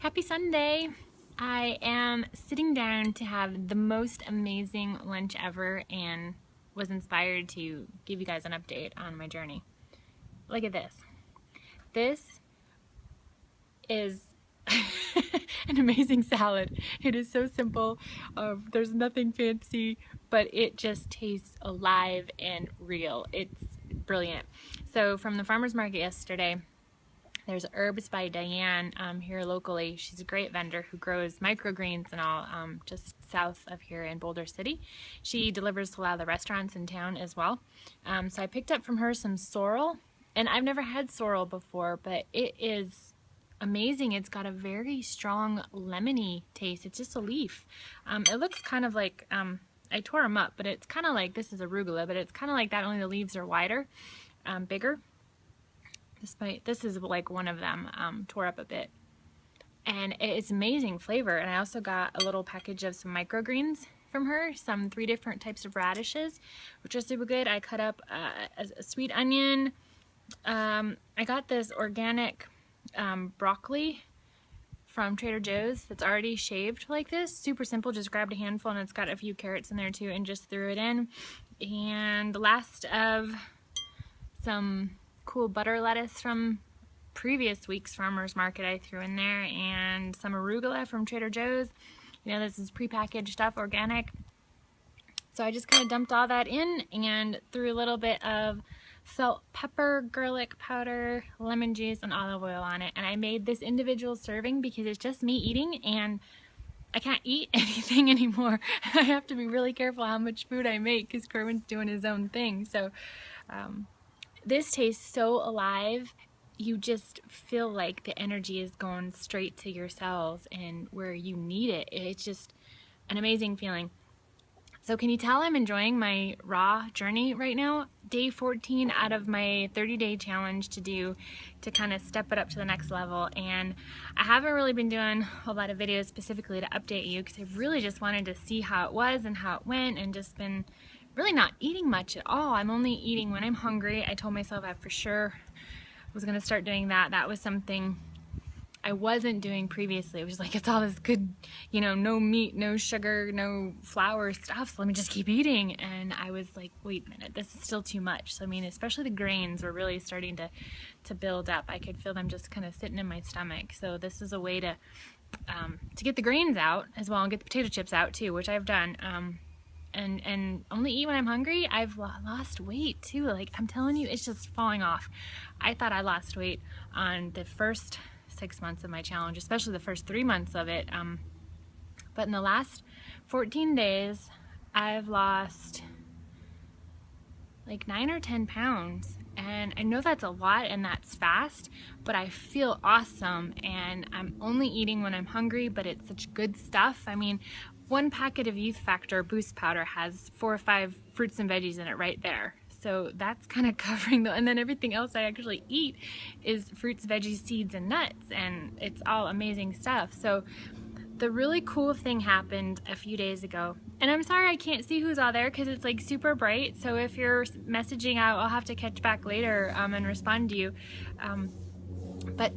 Happy Sunday! I am sitting down to have the most amazing lunch ever and was inspired to give you guys an update on my journey. Look at this. This is an amazing salad. It is so simple. There's nothing fancy, but it just tastes alive and real. It's brilliant. So from the farmer's market yesterday, there's Herbs by Diane here locally. She's a great vendor who grows microgreens and all just south of here in Boulder City. She delivers to a lot of the restaurants in town as well. So I picked up from her some sorrel, and I've never had sorrel before, but it is amazing. It's got a very strong lemony taste. It's just a leaf. It looks kind of like, I tore them up, but it's kind of like, this is arugula, but it's kind of like that, only the leaves are wider, bigger. This is like one of them, tore up a bit. And it's amazing flavor. And I also got a little package of some microgreens from her, 3 different types of radishes, which are super good. I cut up a sweet onion. I got this organic broccoli from Trader Joe's that's already shaved like this. Super simple, just grabbed a handful and it's got a few carrots in there too and just threw it in. And the last of some cool butter lettuce from previous week's farmer's market I threw in there, and some arugula from Trader Joe's. You know, this is prepackaged stuff, organic. So I just kind of dumped all that in and threw a little bit of salt, pepper, garlic powder, lemon juice, and olive oil on it. And I made this individual serving because it's just me eating and I can't eat anything anymore. I have to be really careful how much food I make because Corwin's doing his own thing. So this tastes so alive. You just feel like the energy is going straight to your cells and where you need it. It's just an amazing feeling. So can you tell I'm enjoying my raw journey right now? Day 14 out of my 30-day challenge to kind of step it up to the next level. And I haven't really been doing a lot of videos specifically to update you because I really just wanted to see how it was and how it went, and just been really not eating much at all. I'm only eating when I'm hungry. I told myself I for sure was going to start doing that. That was something I wasn't doing previously. It was like, it's all this good, you know, no meat, no sugar, no flour stuff, so let me just keep eating. And I was like, wait a minute, this is still too much. So I mean, especially the grains were really starting to build up. I could feel them just kind of sitting in my stomach. So this is a way to get the grains out as well and get the potato chips out too, which I've done. And only eat when I'm hungry. I've lost weight too. Like, I'm telling you, it's just falling off. I thought I lost weight on the first 6 months of my challenge, especially the first 3 months of it. But in the last 14 days, I've lost like 9 or 10 pounds. And I know that's a lot and that's fast, but I feel awesome. And I'm only eating when I'm hungry, but it's such good stuff. I mean, 1 packet of Youth Factor Boost Powder has 4 or 5 fruits and veggies in it right there. So that's kind of covering and then everything else I actually eat is fruits, veggies, seeds, and nuts, and it's all amazing stuff. So the really cool thing happened a few days ago, and I'm sorry I can't see who's all there because it's like super bright, so if you're messaging out, I'll have to catch back later and respond to you. But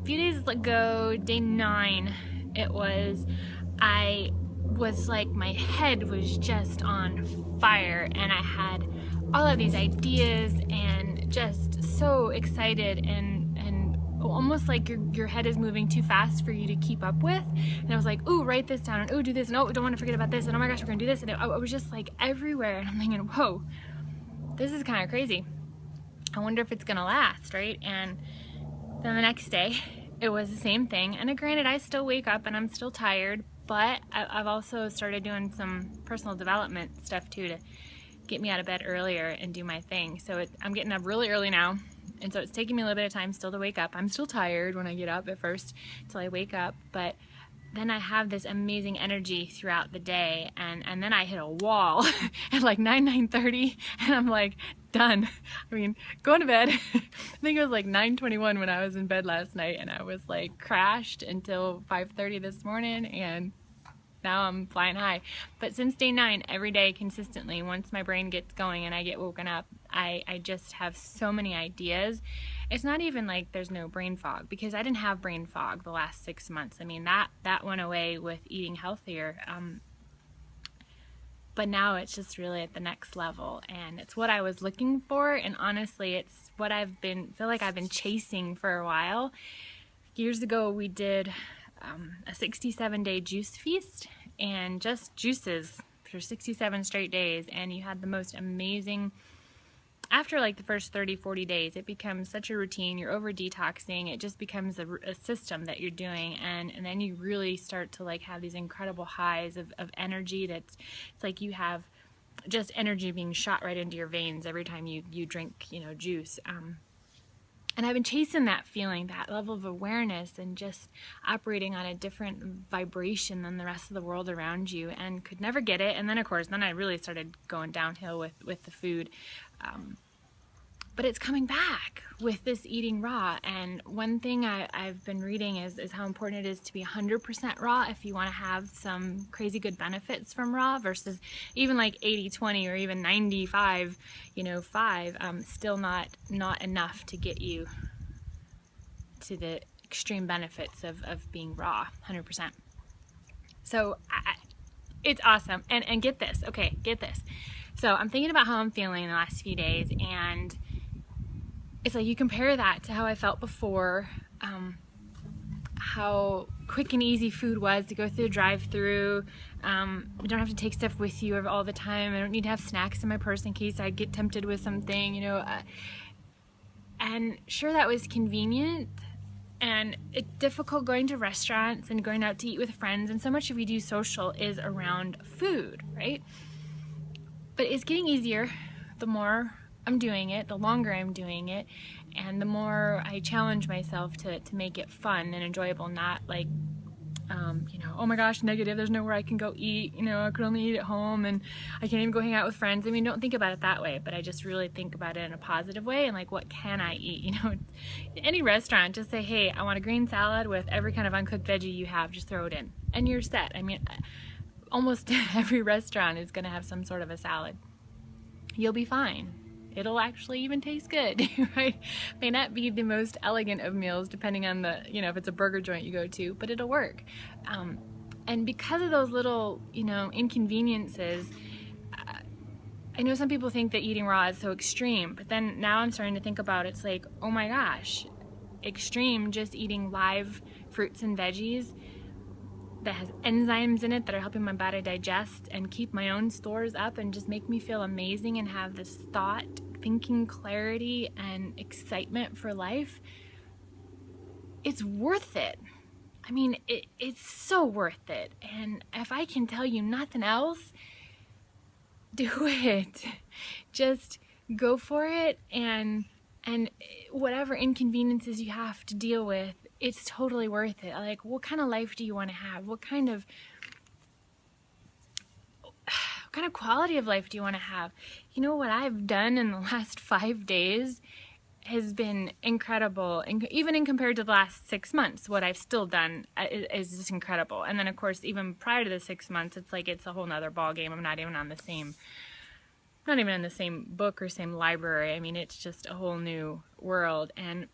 a few days ago, day 9, it was, I was like, my head was just on fire and I had all of these ideas and just so excited and almost like your head is moving too fast for you to keep up with. And I was like, ooh, write this down, and ooh, do this, and oh, don't want to forget about this, and oh my gosh, we're gonna do this. And I was just like everywhere, and I'm thinking, whoa, this is kind of crazy. I wonder if it's gonna last, right? And then the next day it was the same thing. And granted, I still wake up and I'm still tired, but I've also started doing some personal development stuff too to get me out of bed earlier and do my thing. So I'm getting up really early now, and so it's taking me a little bit of time still to wake up. I'm still tired when I get up at first until I wake up, but then I have this amazing energy throughout the day, and then I hit a wall at like 9:30, and I'm like, done. I mean, going to bed. I think it was like 9:21 when I was in bed last night, and I was like crashed until 5:30 this morning, and now I'm flying high. But since day 9, every day consistently, once my brain gets going and I get woken up, I just have so many ideas, it's not even like there's no brain fog, because I didn't have brain fog the last 6 months. I mean, that went away with eating healthier. But now it's just really at the next level, and it's what I was looking for, and honestly, it's what feel like I've been chasing for a while. Years ago, we did a 67-day juice feast, and just juices for 67 straight days, and you had the most amazing. After like the first 30-40 days, it becomes such a routine. You're over detoxing. It just becomes a system that you're doing, and then you really start to like have these incredible highs of energy. It's like you have just energy being shot right into your veins every time you drink, juice. And I've been chasing that feeling, that level of awareness, and just operating on a different vibration than the rest of the world around you, and could never get it. And then, of course, I really started going downhill with the food. But it's coming back with this eating raw. And one thing I've been reading is how important it is to be 100% raw if you want to have some crazy good benefits from raw, versus even like 80-20 or even 95, 5, still not enough to get you to the extreme benefits of being raw 100%. So it's awesome. And get this. Okay, get this. So I'm thinking about how I'm feeling in the last few days, and it's like you compare that to how I felt before, how quick and easy food was to go through the drive-through. You don't have to take stuff with you all the time. I don't need to have snacks in my purse in case I get tempted with something, and sure, that was convenient, and it's difficult going to restaurants and going out to eat with friends, and so much of we do social is around food, right? But it's getting easier the more I'm doing it, the longer I'm doing it, and the more I challenge myself to make it fun and enjoyable, not like, oh my gosh, negative, there's nowhere I can go eat, I could only eat at home, and I can't even go hang out with friends. I mean, don't think about it that way, but I just really think about it in a positive way, and like, what can I eat? Any restaurant, just say, hey, I want a green salad with every kind of uncooked veggie you have, just throw it in, and you're set. I mean, almost every restaurant is going to have some sort of a salad. You'll be fine. It'll actually even taste good, right? May not be the most elegant of meals, depending on the, if it's a burger joint you go to, but it'll work. And because of those little, inconveniences, I know some people think that eating raw is so extreme, but then now I'm starting to think about it's like, oh my gosh, extreme just eating live fruits and veggies that has enzymes in it that are helping my body digest and keep my own stores up and just make me feel amazing and have this thinking clarity and excitement for life. It's worth it. I mean, it's so worth it. And if I can tell you nothing else, do it. Just go for it, and whatever inconveniences you have to deal with, it's totally worth it. Like, what kind of life do you want to have? What kind of quality of life do you want to have? What I've done in the last 5 days has been incredible, and even in compared to the last 6 months, what I've still done is just incredible. And then, of course, even prior to the 6 months, it's like it's a whole nother ball game. I'm not even in the same book or same library. I mean, it's just a whole new world. And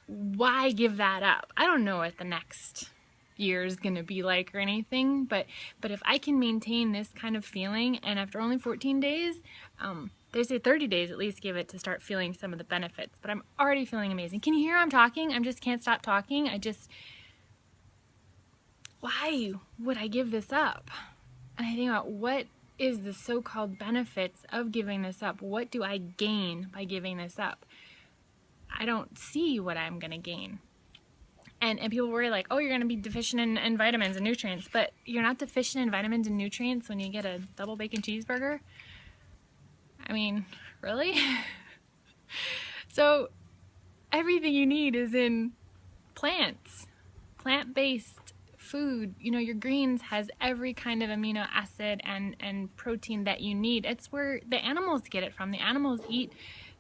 why give that up? I don't know what the next year is going to be like or anything, but if I can maintain this kind of feeling, and after only 14 days, they say 30 days at least give it to start feeling some of the benefits, but I'm already feeling amazing. Can you hear I'm talking? I just can't stop talking. Why would I give this up? And I think about, what is the so-called benefits of giving this up? What do I gain by giving this up? I don't see what I'm going to gain. And people worry like, oh, you're going to be deficient in vitamins and nutrients, but you're not deficient in vitamins and nutrients when you get a double bacon cheeseburger. I mean, really? So everything you need is in plants, plant-based food. Your greens has every kind of amino acid and protein that you need. It's where the animals get it from. The animals eat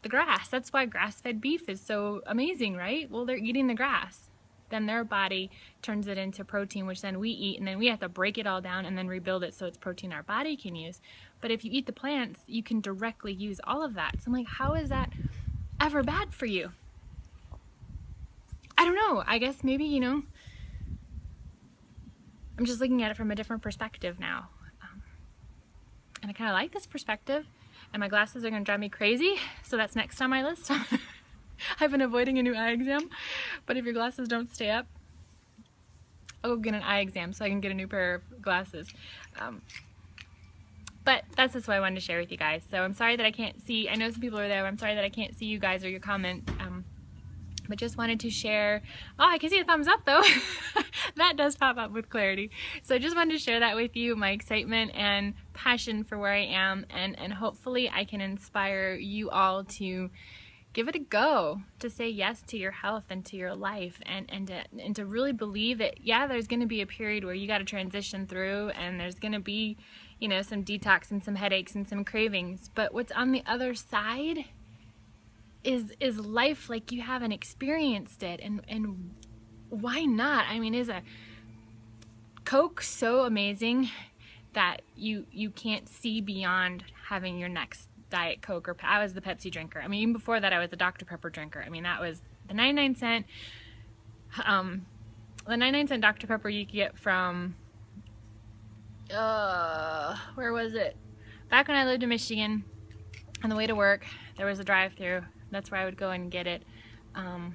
the grass. That's why grass-fed beef is so amazing, right? Well, they're eating the grass. Then their body turns it into protein, which then we eat, and then we have to break it all down and then rebuild it so it's protein our body can use. But if you eat the plants, you can directly use all of that. So I'm like, how is that ever bad for you? I don't know, I guess maybe, you know, I'm just looking at it from a different perspective now. And I kind of like this perspective. And my glasses are going to drive me crazy, so that's next on my list. I've been avoiding a new eye exam, but if your glasses don't stay up, I'll go get an eye exam so I can get a new pair of glasses. But that's just what I wanted to share with you guys. So I'm sorry that I can't see, I know some people are there, but I'm sorry that I can't see you guys or your comments. But just wanted to share. Oh, I can see a thumbs up though. That does pop up with clarity. So I just wanted to share that with you, my excitement and passion for where I am, and hopefully I can inspire you all to give it a go, to say yes to your health and to your life, and to really believe that, yeah, there's going to be a period where you got to transition through, and there's going to be, you know, some detox and some headaches and some cravings, but what's on the other side is life like you haven't experienced it, and why not? I mean, is a Coke so amazing that you can't see beyond having your next Diet Coke? Or I was the Pepsi drinker. I mean, even before that I was a Dr. Pepper drinker. I mean, that was the 99-cent Dr. Pepper you could get from where was it? Back when I lived in Michigan, on the way to work there was a drive-thru. That's where I would go and get it. I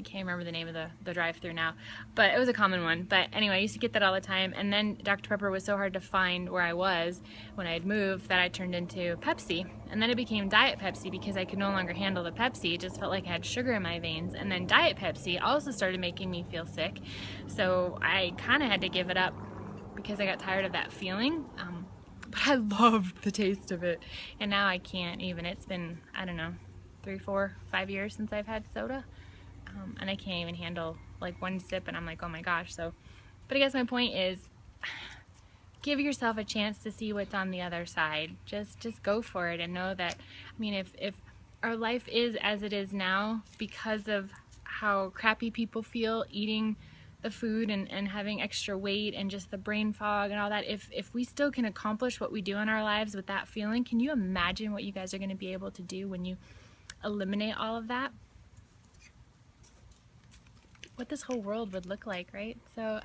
can't remember the name of the drive-thru now, but it was a common one. But anyway, I used to get that all the time, and then Dr. Pepper was so hard to find where I was when I had moved that I turned into Pepsi, and then it became Diet Pepsi because I could no longer handle the Pepsi. It just felt like I had sugar in my veins. And then Diet Pepsi also started making me feel sick, so I kind of had to give it up because I got tired of that feeling. But I loved the taste of it, and now I can't even. It's been, I don't know, 3, 4, 5 years since I've had soda, and I can't even handle like one sip, and I'm like, oh my gosh. So, but I guess my point is, give yourself a chance to see what's on the other side. Just go for it, and know that, I mean, if our life is as it is now because of how crappy people feel eating the food and having extra weight and just the brain fog and all that, if we still can accomplish what we do in our lives with that feeling, can you imagine what you guys are going to be able to do when you eliminate all of that? What this whole world would look like, right? So,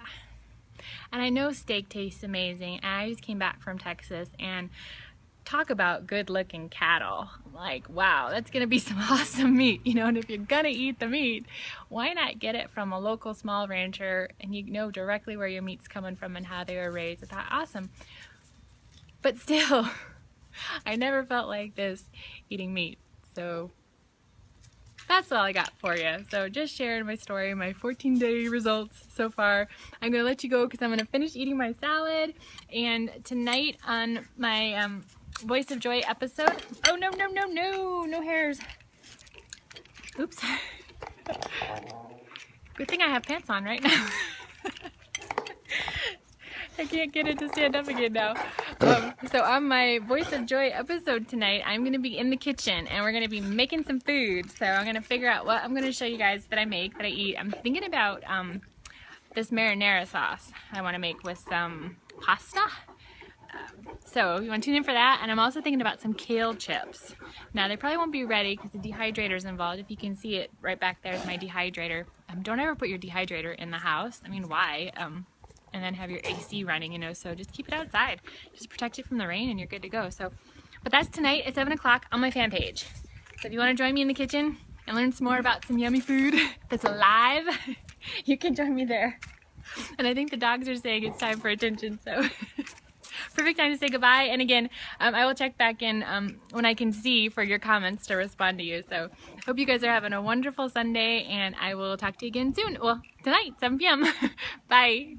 and I know steak tastes amazing, and I just came back from Texas, and talk about good looking cattle. Like, wow, that's gonna be some awesome meat, you know. And if you're gonna eat the meat, why not get it from a local small rancher, and you know directly where your meat's coming from and how they were raised. I thought, awesome. But still, I never felt like this eating meat. So that's all I got for you. So just sharing my story, my 14-day results so far. I'm gonna let you go because I'm gonna finish eating my salad, and tonight on my Voice of Joy episode. Oh, no hairs. Oops. Good thing I have pants on right now. I can't get it to stand up again now. So on my Voice of Joy episode tonight, I'm going to be in the kitchen, and we're going to be making some food. So I'm going to figure out what I'm going to show you guys that I make, that I eat. I'm thinking about this marinara sauce I want to make with some pasta. So you want to tune in for that, and I'm also thinking about some kale chips. Now they probably won't be ready because the dehydrator is involved. If you can see it right back there is my dehydrator. Don't ever put your dehydrator in the house. I mean, why? And then have your AC running, you know, so just keep it outside. Just protect it from the rain and you're good to go. So, but that's tonight at 7 o'clock on my fan page. So if you want to join me in the kitchen and learn some more about some yummy food that's alive, you can join me there. And I think the dogs are saying it's time for attention, so perfect time to say goodbye. And again, I will check back in when I can see for your comments to respond to you. So hope you guys are having a wonderful Sunday, and I will talk to you again soon. Well, tonight, 7 p.m. Bye.